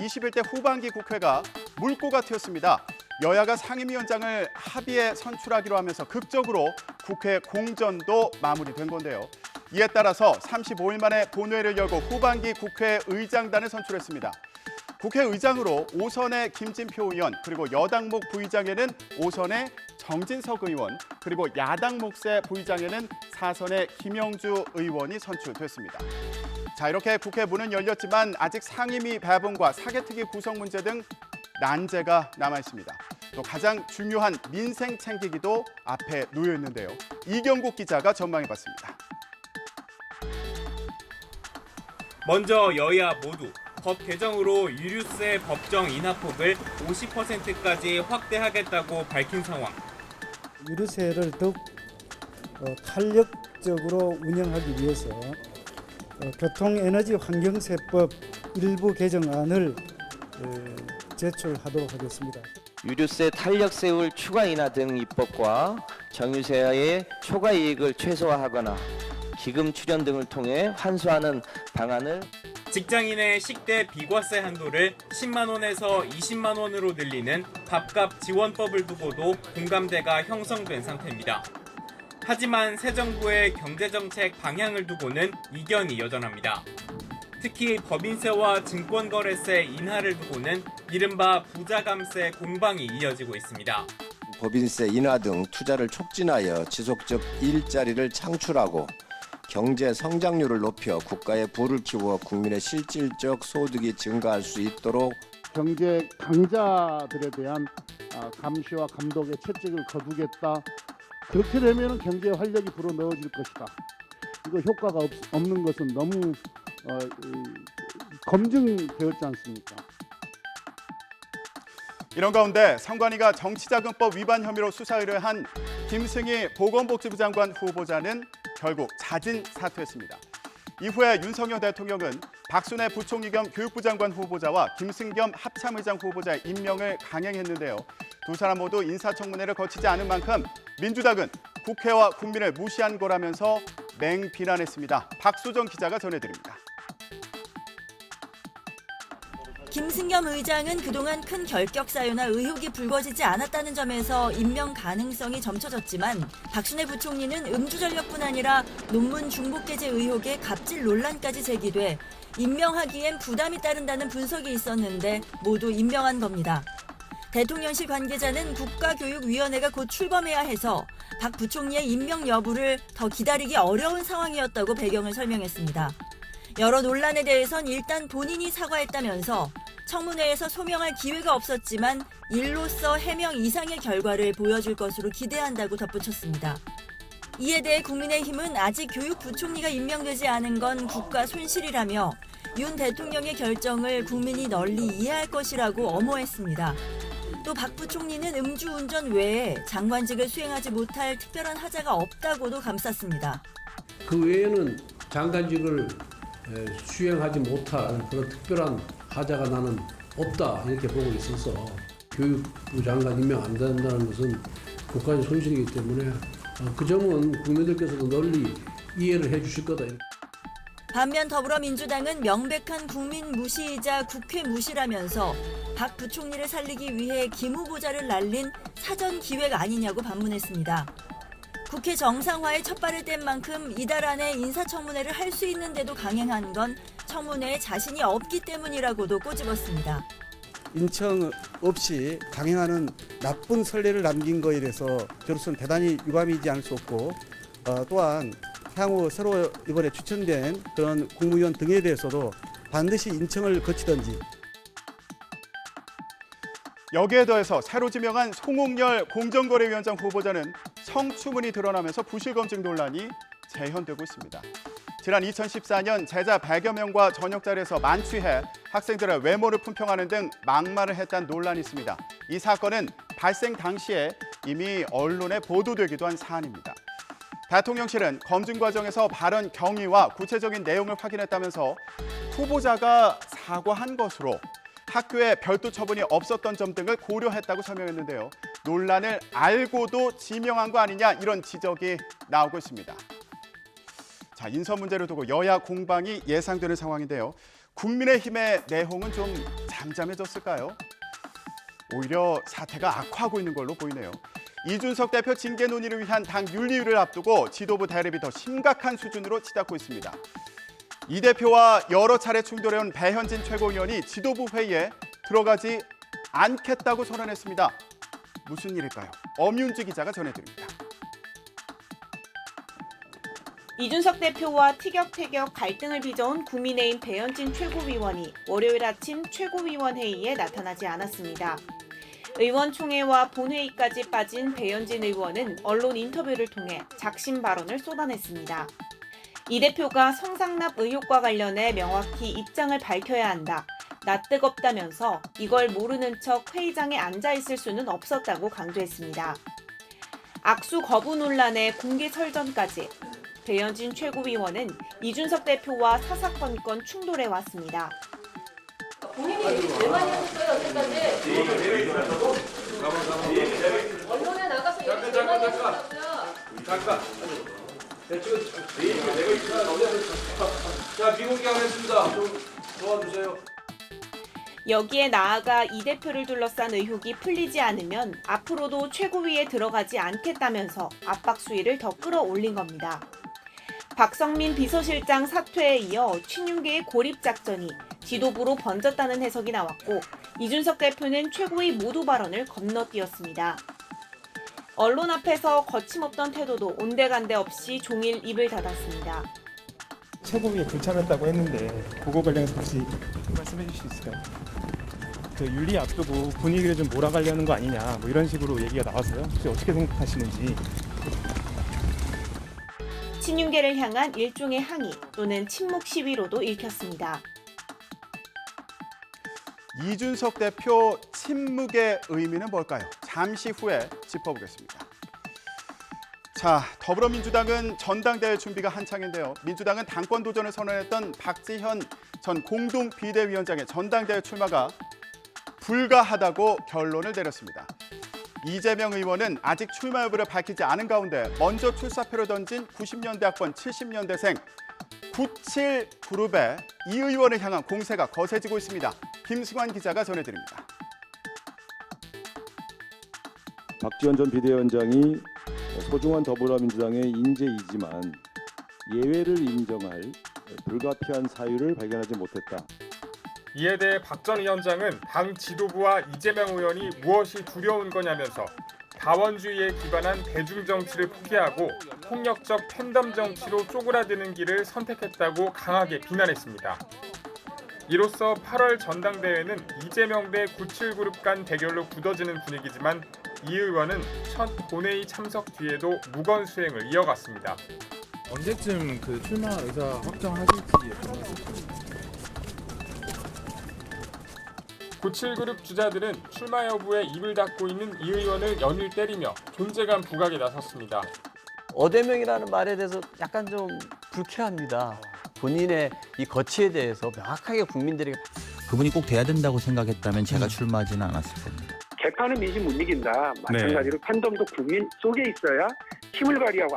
21대 후반기 국회가 물꼬가 튀었습니다. 여야가 상임위원장을 합의에 선출하기로 하면서 극적으로 국회 공전도 마무리된 건데요. 이에 따라서 35일 만에 본회의를 열고 후반기 국회의장단을 선출했습니다. 국회의장으로 5선의 김진표 의원, 그리고 여당목 부의장에는 5선의 정진석 의원, 그리고 야당목세 부의장에는 4선의 김영주 의원이 선출됐습니다. 자, 이렇게 국회 문은 열렸지만 아직 상임위 배분과 사개특위 구성 문제 등 난제가 남아 있습니다. 또 가장 중요한 민생 챙기기도 앞에 놓여 있는데요. 이경국 기자가 전망해봤습니다. 먼저 여야 모두 법 개정으로 유류세 법정 인하폭을 50%까지 확대하겠다고 밝힌 상황. 유류세를 더욱 탄력적으로 운영하기 위해서 교통에너지환경세법 일부 개정안을 제출하도록 하겠습니다. 유류세 탄력세율 추가 인하 등 입법과 정유세의 초과 이익을 최소화하거나 기금 출연 등을 통해 환수하는 방안을 직장인의 식대 비과세 한도를 10만 원에서 20만 원으로 늘리는 밥값 지원법을 두고도 공감대가 형성된 상태입니다. 하지만 새 정부의 경제정책 방향을 두고는 이견이 여전합니다. 특히 법인세와 증권거래세 인하를 두고는 이른바 부자감세 공방이 이어지고 있습니다. 법인세 인하 등 투자를 촉진하여 지속적 일자리를 창출하고 경제 성장률을 높여 국가의 부를 키워 국민의 실질적 소득이 증가할 수 있도록 경제 강자들에 대한 감시와 감독의 채찍을 거두겠다. 그렇게 되면 경제 활력이 불어넣어질 것이다. 이거 효과가 없는 것은 너무 검증되었지 않습니까? 이런 가운데 선관위가 정치자금법 위반 혐의로 수사 의뢰한 김승희 보건복지부 장관 후보자는 결국 자진 사퇴했습니다. 이후에 윤석열 대통령은 박순애 부총리 겸 교육부 장관 후보자와 김승겸 합참의장 후보자의 임명을 강행했는데요. 두 사람 모두 인사청문회를 거치지 않은 만큼 민주당은 국회와 국민을 무시한 거라면서 맹비난했습니다. 박수정 기자가 전해드립니다. 김승겸 의장은 그동안 큰 결격 사유나 의혹이 불거지지 않았다는 점에서 임명 가능성이 점쳐졌지만 박순애 부총리는 음주전력뿐 아니라 논문 중복게재 의혹에 갑질 논란까지 제기돼 임명하기엔 부담이 따른다는 분석이 있었는데 모두 임명한 겁니다. 대통령실 관계자는 국가교육위원회가 곧 출범해야 해서 박 부총리의 임명 여부를 더 기다리기 어려운 상황이었다고 배경을 설명했습니다. 여러 논란에 대해선 일단 본인이 사과했다면서 청문회에서 소명할 기회가 없었지만 일로서 해명 이상의 결과를 보여줄 것으로 기대한다고 덧붙였습니다. 이에 대해 국민의힘은 아직 교육부총리가 임명되지 않은 건 국가 손실이라며 윤 대통령의 결정을 국민이 널리 이해할 것이라고 엄호했습니다. 또 박 부총리는 음주운전 외에 장관직을 수행하지 못할 특별한 하자가 없다고도 감쌌습니다. 그 외에는 장관직을 수행하지 못할 그런 특별한 하자가 나는 없다 이렇게 보고 있어서 교육부 장관 임명 안 된다는 것은 국가의 손실이기 때문에 그 점은 국민들께서도 널리 이해를 해 주실 거다. 반면 더불어민주당은 명백한 국민 무시이자 국회 무시라면서 박 부총리를 살리기 위해 김 후보자를 날린 사전 기획 아니냐고 반문했습니다. 국회 정상화에 첫발을 뗀 만큼 이달 안에 인사청문회를 할 수 있는데도 강행한 건 청문회에 자신이 없기 때문이라고도 꼬집었습니다. 인청 없이 강행하는 나쁜 선례를 남긴 거에 대해서 저로서는 대단히 유감이지 않을 수 없고 또한 향후 새로 이번에 추천된 그런 국무위원 등에 대해서도 반드시 인청을 거치든지. 여기에 더해서 새로 지명한 송웅열 공정거래위원장 후보자는 성추문이 드러나면서 부실검증 논란이 재현되고 있습니다. 지난 2014년 제자 100여 명과 저녁 자리에서 만취해 학생들의 외모를 품평하는 등 막말을 했다는 논란이 있습니다. 이 사건은 발생 당시에 이미 언론에 보도되기도 한 사안입니다. 대통령실은 검증 과정에서 발언 경위와 구체적인 내용을 확인했다면서 후보자가 사과한 것으로 학교에 별도 처분이 없었던 점 등을 고려했다고 설명했는데요. 논란을 알고도 지명한 거 아니냐 이런 지적이 나오고 있습니다. 자, 인선 문제를 두고 여야 공방이 예상되는 상황인데요. 국민의힘의 내홍은 좀 잠잠해졌을까요? 오히려 사태가 악화하고 있는 걸로 보이네요. 이준석 대표 징계 논의를 위한 당 윤리위를 앞두고 지도부 대립이 더 심각한 수준으로 치닫고 있습니다. 이 대표와 여러 차례 충돌해온 배현진 최고위원이 지도부 회의에 들어가지 않겠다고 선언했습니다. 무슨 일일까요? 엄윤지 기자가 전해드립니다. 이준석 대표와 티격태격 갈등을 빚어온 국민의힘 배현진 최고위원이 월요일 아침 최고위원 회의에 나타나지 않았습니다. 의원총회와 본회의까지 빠진 배현진 의원은 언론 인터뷰를 통해 작심 발언을 쏟아냈습니다. 이 대표가 성상납 의혹과 관련해 명확히 입장을 밝혀야 한다. 나 뜨겁다면서 이걸 모르는 척 회의장에 앉아있을 수는 없었다고 강조했습니다. 악수 거부 논란의 공개 설전까지 배현진 최고위원은 이준석 대표와 사사건건 충돌해 왔습니다. 본인이 제일 많이 하셨어요, 여태까지. 언론에 나가서 얘기 제일 많이 하셨다고요. 잠깐. 네, 지금 내가 있구나. 자, 비공개하겠습니다. 좀 도와주세요. 여기에 나아가 이 대표를 둘러싼 의혹이 풀리지 않으면 앞으로도 최고위에 들어가지 않겠다면서 압박 수위를 더 끌어올린 겁니다. 박성민 비서실장 사퇴에 이어 친윤계의 고립작전이 지도부로 번졌다는 해석이 나왔고 이준석 대표는 최고위 모두 발언을 건너뛰었습니다. 언론 앞에서 거침없던 태도도 온데간데 없이 종일 입을 닫았습니다. 최고위에 불참했다고 했는데 그거 관련해서 혹시 말씀해 주실 수 있을까요? 그 윤리 앞두고 분위기를 좀 몰아가려는 거 아니냐 뭐 이런 식으로 얘기가 나와서요. 혹시 어떻게 생각하시는지. 친윤계를 향한 일종의 항의 또는 침묵 시위로도 읽혔습니다. 이준석 대표 침묵의 의미는 뭘까요? 잠시 후에 짚어보겠습니다. 자, 더불어민주당은 전당대회 준비가 한창인데요. 민주당은 당권 도전을 선언했던 박지현 전 공동 비대위원장의 전당대회 출마가 불가하다고 결론을 내렸습니다. 이재명 의원은 아직 출마 여부를 밝히지 않은 가운데 먼저 출사표를 던진 90년대학번 70년대생 97그룹의 이 의원을 향한 공세가 거세지고 있습니다. 김승환 기자가 전해드립니다. 박지원 전 비대위원장이 소중한 더불어민주당의 인재이지만 예외를 인정할 불가피한 사유를 발견하지 못했다. 이에 대해 박 전 위원장은 당 지도부와 이재명 의원이 무엇이 두려운 거냐면서 다원주의에 기반한 대중정치를 포기하고 폭력적 팬덤 정치로 쪼그라드는 길을 선택했다고 강하게 비난했습니다. 이로써 8월 전당대회는 이재명 대 97그룹 간 대결로 굳어지는 분위기지만 이 의원은 첫 본회의 참석 뒤에도 무건 수행을 이어갔습니다. 언제쯤 그 출마 의사 확정하실지. 97그룹 주자들은 출마 여부에 입을 닫고 있는 이 의원을 연일 때리며 존재감 부각에 나섰습니다. 어대명이라는 말에 대해서 약간 좀 불쾌합니다. 본인의 이 거취에 대해서 명확하게 국민들에게 그분이 꼭 돼야 된다고 생각했다면 제가 출마하지는 않았을 겁니다. 개파는 민심 못 이긴다. 마찬가지로 팬덤도 국민 속에 있어야 힘을 발휘하고